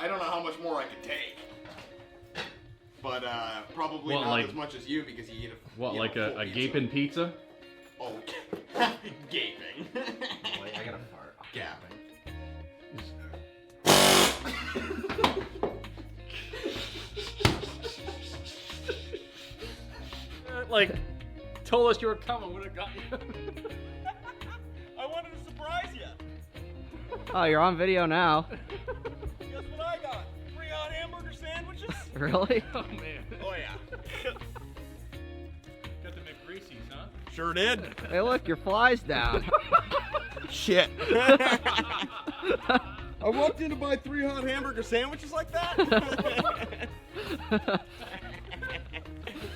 I don't know how much more I could take. But probably What, not like- as much as you because you eat a What, you like know, a full pizza. gaping pizza? Oh, gaping. Wait, I gotta fart. Gapping. Like, told us you were coming, would have got you. I wanted to surprise you. Oh, you're on video now. Guess what I got? 3 hot hamburger sandwiches? Really? Oh, man. Oh yeah. Got the McGreasy's, huh? Sure did. Hey, look, your fly's down. Shit. I walked in to buy 3 hot hamburger sandwiches like that?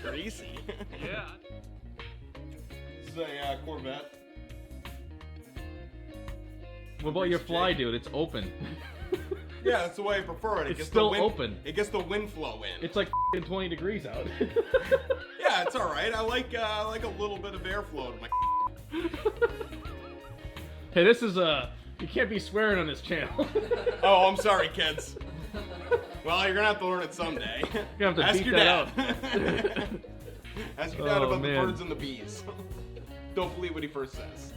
Greasy. Yeah. This is a Corvette. What about your fly, dude? It's open. Yeah, that's the way I prefer it. It It's gets still the wind, open. It gets the wind flow in. It's like 20 degrees out. Yeah, it's all right. I like a little bit of airflow to my. Hey, this is you can't be swearing on this channel. Oh, I'm sorry, kids. Well, you're gonna have to learn it someday. You're gonna have to Ask beat your that dad. Ask your dad Oh, about man. the birds and the bees. Don't believe what he first says.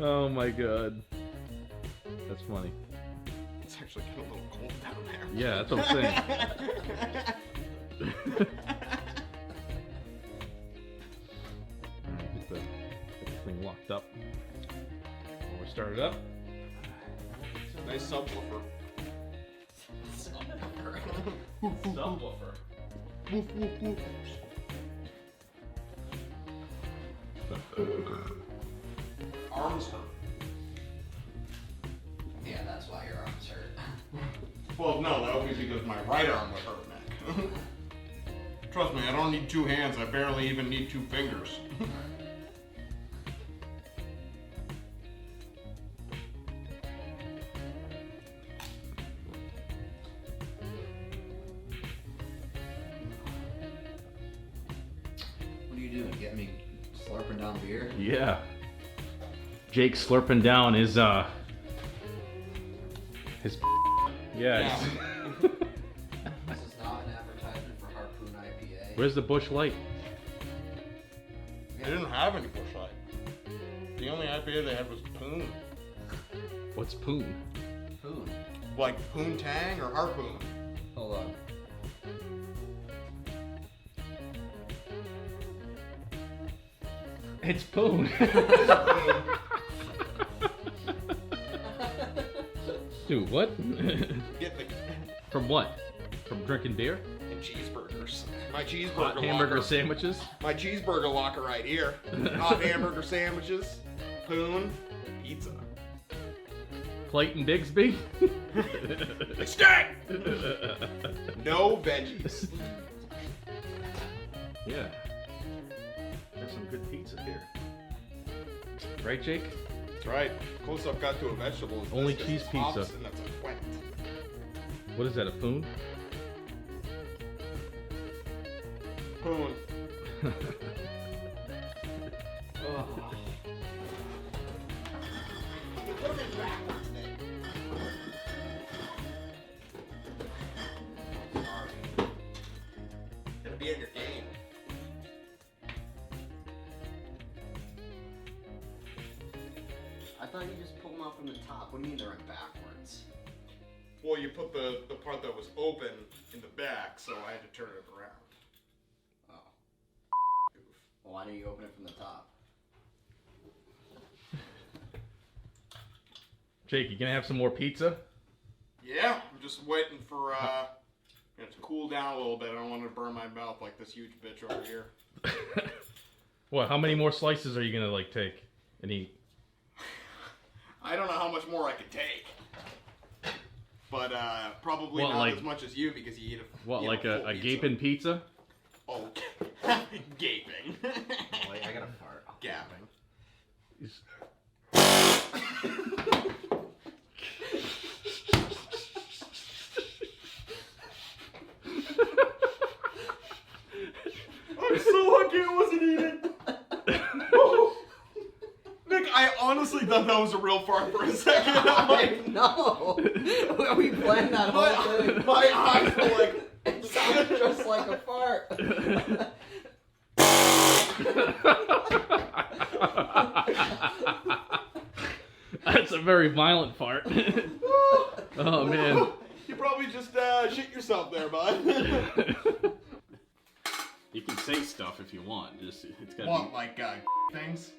Oh my god. That's funny. It's actually getting a little cold down there. Yeah, that's what I'm saying. Alright, get this thing locked up. When we start it up. Nice subwoofer. Subwoofer. Woof, woof, woof. Arms hurt. Yeah, that's why your arms hurt. Well, no, that would be because my right arm would hurt, Nick. Trust me, I don't need 2 hands. I barely even need 2 fingers. What are you doing? Get me slurping down beer? Yeah. Jake slurping down his yeah. Yeah. This is not an advertisement for Harpoon IPA. Where's the Bush Light? They didn't have any Bush Light. The only IPA they had was Poon. What's Poon? Poon. Like Poontang or Harpoon. Hold on. It's Poon. Dude, what? Get the From what? From drinking beer? and cheeseburgers. My cheeseburger Hot hamburger locker. sandwiches? My cheeseburger locker right here. Hot hamburger sandwiches, Poon, pizza. Clayton Bigsby? Extract! No veggies. Yeah. There's some good pizza here. Right, Jake? That's right. Close up got to a vegetable. is Only this. cheese It's pizza. hops and that's a twat. What is that, a Poon? Poon. Gotta be in your game. I thought you just pulled them out from the top. What do you mean they're in backwards? Well, you put the part that was open in the back, so I had to turn it around. Oh. Goof. Well, why don't you open it from the top? Jake, you gonna have some more pizza? Yeah, I'm just waiting for it to cool down a little bit. I don't want to burn my mouth like this huge bitch over here. What, how many more slices are you gonna like take and eat? I don't know how much more I could take. But probably What, not like- as much as you because you eat a What, you like know, a full pizza. gaping pizza? Oh, gaping. Wait, I gotta fart. Gapping. thought that was a real fart for a second. I'm like, No. We planned that whole thing. my eyes were like, It sounded just like a fart. That's a very violent fart. Oh man. You probably just shit yourself there, bud. You can say stuff if you want. Just it's gotta What, like things?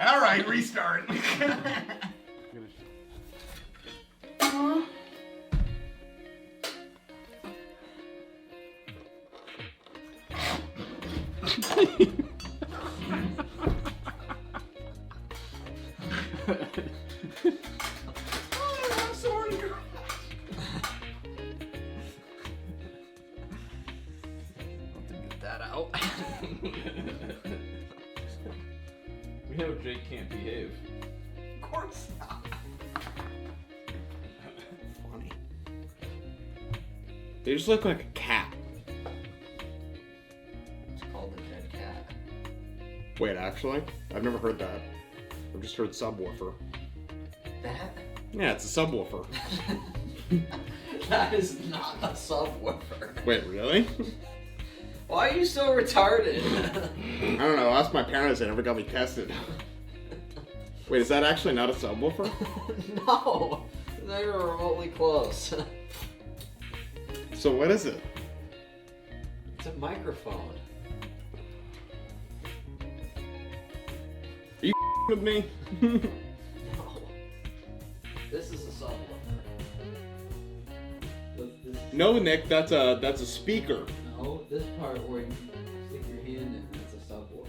All right, restart. I'm sorry, girl. Get that out. We know Jake can't behave. Of course not. Funny. They just look like a cat. It's called a dead cat. Wait, actually? I've never heard that. I've just heard subwoofer. That? Yeah, it's a subwoofer. That is not a subwoofer. Wait, really? Why are you so retarded? I don't know. Ask my parents. They never got me tested. Wait, is that actually not a subwoofer? No, not even remotely close. So what is it? It's a microphone. Are you with me? No. This is a subwoofer. No, Nick. That's a speaker. No, this part where you stick your hand in, that's a subwoofer.